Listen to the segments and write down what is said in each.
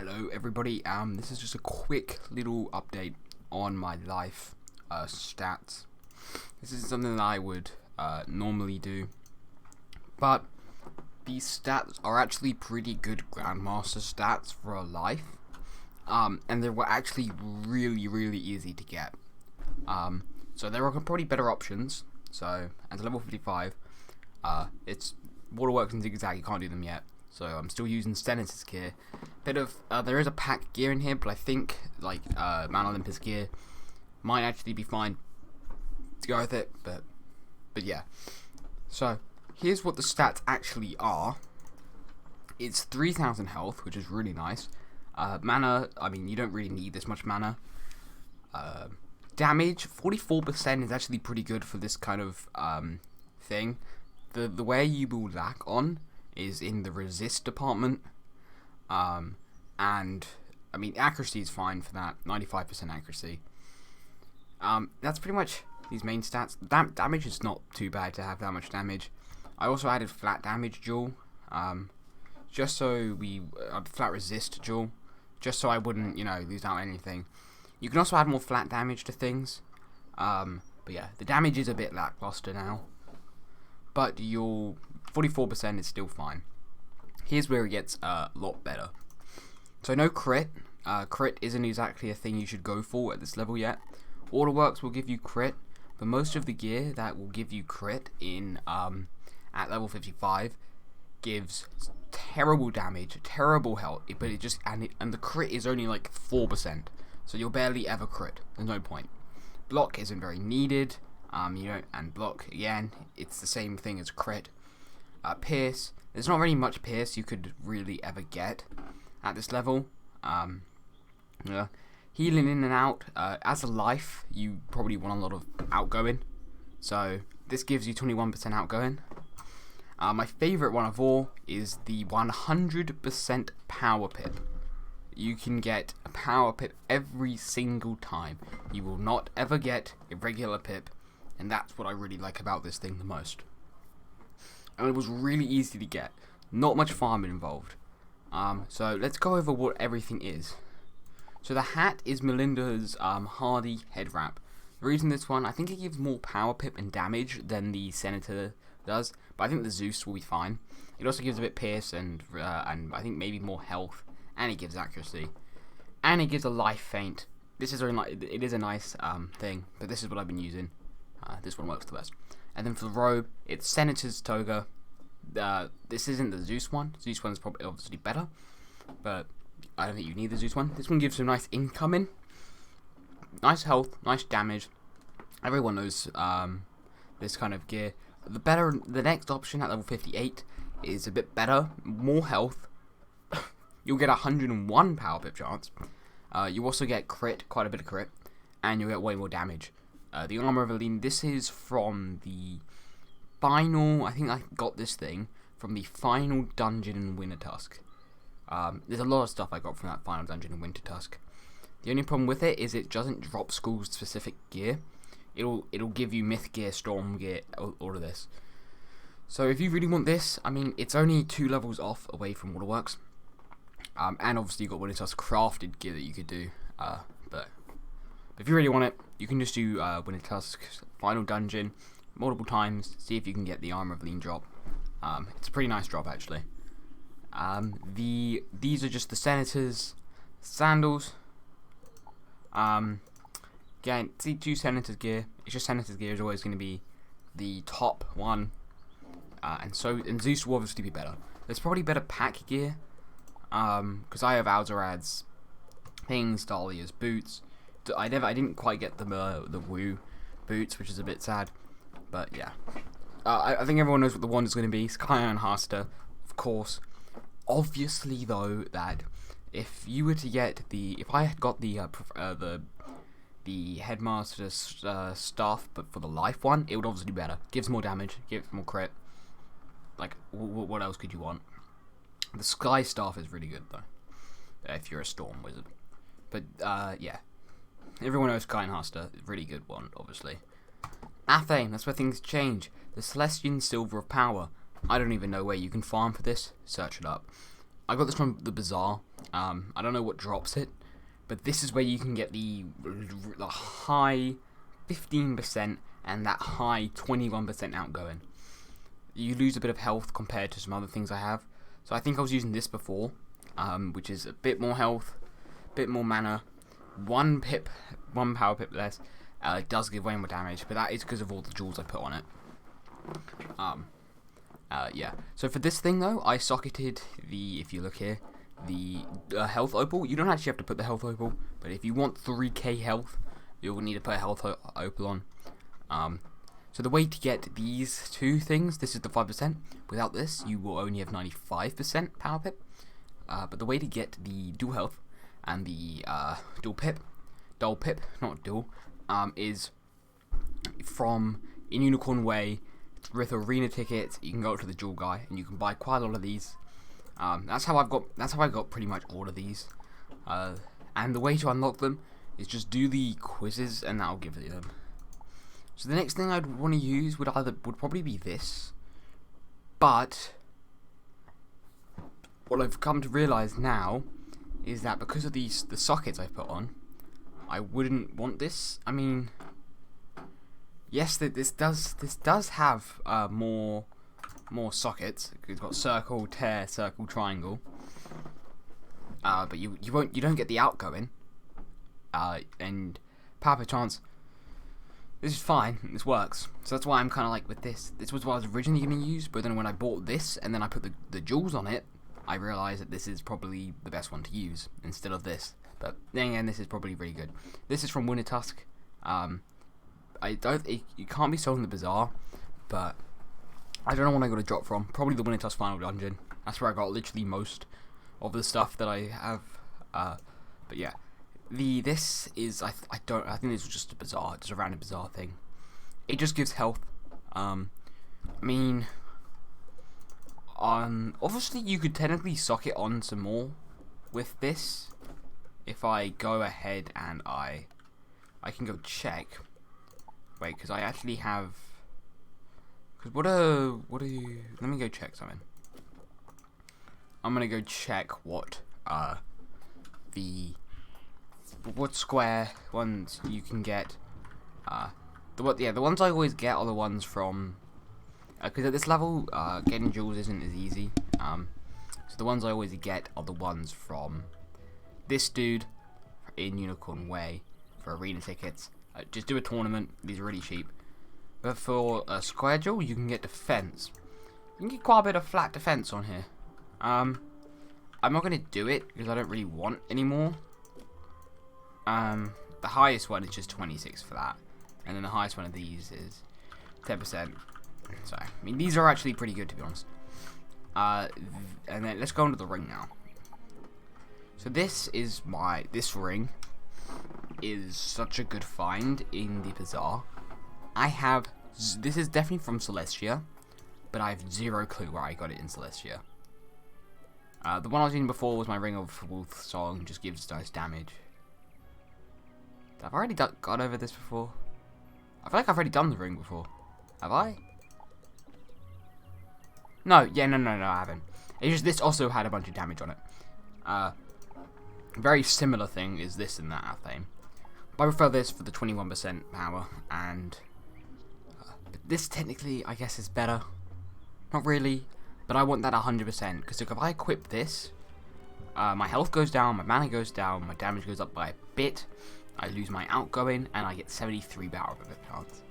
Hello everybody, this is just a quick little update on my life stats. This is something that I would normally do, but these stats are actually pretty good Grandmaster stats for a life, and they were actually really easy to get. So there are probably better options. So at level 55, it's Waterworks and Zigzag, you can't do them yet. So I'm still using Senator's gear. There is a pack gear in here, but I think like Mount Olympus gear might actually be fine to go with it. But yeah. So here's what the stats actually are. It's 3,000 health, which is really nice. Mana, I mean, you don't really need this much mana. Damage, 44% is actually pretty good for this kind of thing. The way you will lack on is in the resist department, and I mean accuracy is fine for that, 95% accuracy. That's pretty much these main stats. Damage is not too bad to have that much damage. I also added flat damage dual, just so flat resist dual, just so I wouldn't lose out on anything. You can also add more flat damage to things, but yeah, the damage is a bit lackluster now, but your 44% is still fine. Here's where it gets a lot better. So no crit. Crit isn't exactly a thing you should go for at this level yet. Waterworks will give you crit, but most of the gear that will give you crit in at level 55 gives terrible damage, terrible health, but and the crit is only like 4%. So you'll barely ever crit. There's no point. Block isn't very needed. And block again, it's the same thing as crit. Pierce, there's not really much pierce you could really ever get at this level. Yeah. Healing in and out, as a life, you probably want a lot of outgoing. So this gives you 21% outgoing. My favorite one of all is the 100% power pip. You can get a power pip every single time. You will not ever get a regular pip, and that's what I really like about this thing the most. And it was really easy to get, not much farming involved. So let's go over what everything is. So the hat is Melinda's Hardy head wrap. The reason this one, I think it gives more power pip and damage than the Senator does, but I think the Zeus will be fine. It also gives a bit pierce and I think maybe more health, and it gives accuracy, and it gives a life feint. This is it is a nice thing, but this is what I've been using. This one works the best. And then for the robe, it's Senator's toga. This isn't the Zeus one. Zeus one's probably obviously better, but I don't think you need the Zeus one. This one gives you nice incoming, nice health, nice damage. Everyone knows this kind of gear. The next option at level 58 is a bit better, more health. You'll get 101 power pip chance. You also get crit, quite a bit of crit, and you'll get way more damage. The Armor of Aline, this is from the final, I think I got this thing from the final dungeon in Wintertusk. There's a lot of stuff I got from that final dungeon in Wintertusk. The only problem with it is it doesn't drop school specific gear. It'll give you myth gear, storm gear, all of this. So if you really want this, I mean, it's only 2 levels off away from Waterworks. And obviously you've got Wintertusk crafted gear that you could do, but if you really want it, you can just do Wintertusk's final dungeon multiple times, see if you can get the Armor of Lean drop. It's a pretty nice drop actually. These are just the Senator's sandals. Again, see 2 Senator's gear. It's just Senator's gear is always going to be the top one, and Zeus will obviously be better. There's probably better pack gear, because I have Alzarad's things, Dahlia's boots. I didn't quite get the Woo boots, which is a bit sad, but yeah. I think everyone knows what the one is going to be. Sky Iron Harster, of course. Obviously, though, that if you were to get if I had got the Headmaster's staff, but for the life one, it would obviously be better. Gives more damage, gives more crit. Like, what else could you want? The Sky Staff is really good, though, if you're a Storm Wizard. But, yeah. Everyone knows Sky and Harster, really good one, obviously. Athame, that's where things change. The Celestian Silver of Power. I don't even know where you can farm for this. Search it up. I got this from the Bazaar. I don't know what drops it, but this is where you can get the high 15% and that high 21% outgoing. You lose a bit of health compared to some other things I have. So I think I was using this before, which is a bit more health, bit more mana, one power pip less. It does give way more damage, but that is because of all the jewels I put on it. Yeah. So for this thing though, I socketed if you look here, the health opal. You don't actually have to put the health opal, but if you want 3k health, you'll need to put a health opal on. So the way to get these two things, this is the 5%. Without this, you will only have 95% power pip. But the way to get the dual health and the dual pip, not dual, is from in Unicorn Way with arena tickets. You can go to the jewel guy and you can buy quite a lot of these. That's how I got pretty much all of these. And the way to unlock them is just do the quizzes and that'll give you them. So the next thing I'd want to use would probably be this, but what I've come to realize now is that because of the sockets I put on, I wouldn't want this. I mean, yes, this does have more sockets. It's got circle, tear, circle, triangle. But you don't get the outgoing. And power chance. This is fine. This works. So that's why I'm kind of like with this. This was what I was originally going to use, but then when I bought this and then I put the jewels on it, I realized that this is probably the best one to use instead of this. But then again, this is probably really good. This is from Winter Tusk. It can't be sold in the bazaar, but I don't know when I got a drop from. Probably the Winter Tusk Final Dungeon. That's where I got literally most of the stuff that I have. But yeah, this is I think this was just a bazaar, just a random bazaar thing. It just gives health. I mean, obviously you could technically socket on some more with this. If I go ahead and I can go check. Wait, because I actually have. Because what do you? Let me go check something. I'm gonna go check what what square ones you can get. The ones I always get are the ones from. Because at this level, getting jewels isn't as easy. So the ones I always get are the ones from this dude in Unicorn Way for arena tickets. Just do a tournament. These are really cheap. But for a square jewel, you can get defense. You can get quite a bit of flat defense on here. I'm not going to do it because I don't really want any more. The highest one is just 26 for that. And then the highest one of these is 10%. So, I mean, these are actually pretty good, to be honest. And then let's go into the ring now. So this ring is such a good find in the bazaar. This is definitely from Celestia, but I have zero clue where I got it in Celestia. The one I was using before was my Ring of Wolf Song, just gives nice damage. I've already gone over this before. I feel like I've already done the ring before. Have I? No, I haven't. It's just this also had a bunch of damage on it. Very similar thing is this and that thing. But I prefer this for the 21% power, and but this technically, I guess, is better. Not really, but I want that 100%, because if I equip this, my health goes down, my mana goes down, my damage goes up by a bit, I lose my outgoing, and I get 73 power of it chance.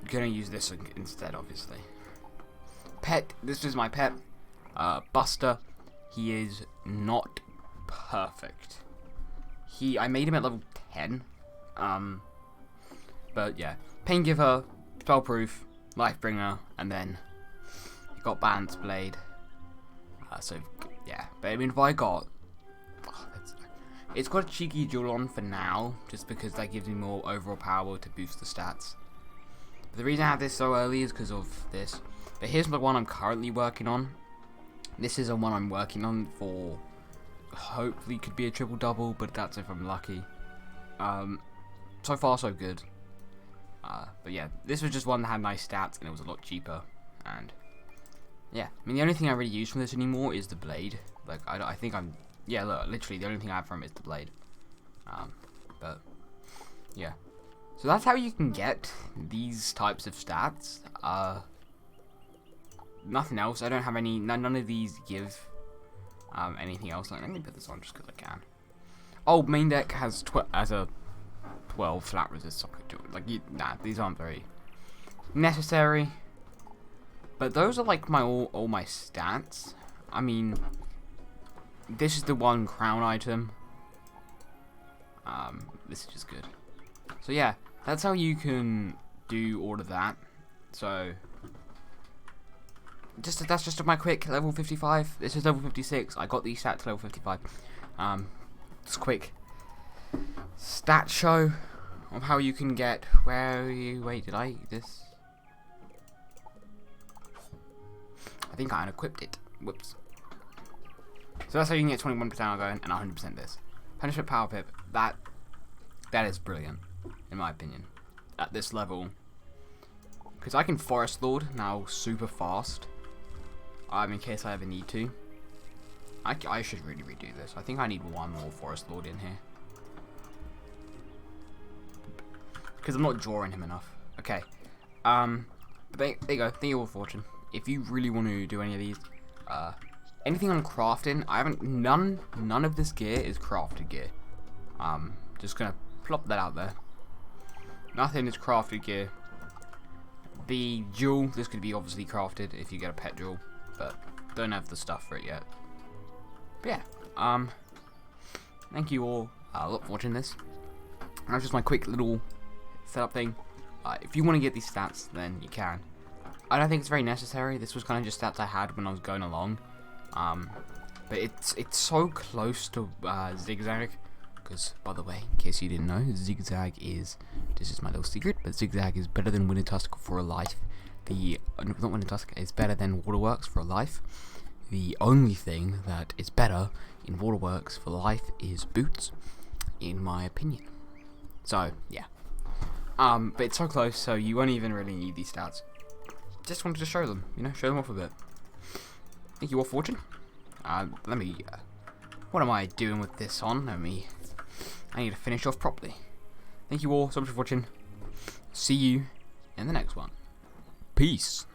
I'm gonna use this instead, obviously. Pet, this is my pet, Buster. He is not perfect. I made him at level 10. But yeah, Pain Giver, Spellproof, Lifebringer, and then he got Balance Blade. So yeah, but I mean, if I got, it's got a cheeky jewel on for now, just because that gives me more overall power to boost the stats. But the reason I have this so early is because of this. But here's the one I'm currently working on. This is the one I'm working on for. Hopefully could be a triple double, but that's if I'm lucky. So far so good. But yeah, this was just one that had nice stats and it was a lot cheaper. And yeah, I mean, the only thing I really use from this anymore is the blade, Like, I think I'm... Yeah, look, literally, the only thing I have from him is the blade. But, yeah. So that's how you can get these types of stats. Nothing else. I don't have any... None of these give anything else. Let me put this on just because I can. Oh, main deck has a 12 flat resist socket to it. Like, nah, these aren't very necessary. But those are like my all my stats. I mean, this is the one crown item. This is just good. So yeah, that's how you can do all of that. So that's just my quick level 55. This is level 56. I got these stats level 55. Just quick stat show of how you can get wait, did I this? I think I unequipped it. Whoops. So that's how you can get 21% outgoing and 100% this. Punishment Power Pip, that is brilliant, in my opinion, at this level. Because I can Forest Lord now super fast, in case I ever need to. I should really redo this. I think I need one more Forest Lord in here. Because I'm not drawing him enough. Okay. But there you go. Thank you all for watching. If you really want to do any of these, anything on crafting, I haven't, none of this gear is crafted gear. Just gonna plop that out there. Nothing is crafted gear. The jewel, this could be obviously crafted if you get a pet jewel, but don't have the stuff for it yet. But yeah, thank you all a lot for watching this. That's just my quick little setup thing. If you want to get these stats, then you can. I don't think it's very necessary. This was kind of just stats I had when I was going along. But it's so close to Zigzag. Because, by the way, in case you didn't know, Zigzag is, this is my little secret, but Zigzag is better than Winter Tusk for a life. Not Winter Tusk, is better than Waterworks for a life. The only thing that is better in Waterworks for life is Boots, in my opinion. So, yeah. But it's so close, so you won't even really need these stats. Just wanted to show them, show them off a bit. Thank you all for watching. Let me, what am I doing with this on? I need to finish off properly. Thank you all so much for watching. See you in the next one. Peace.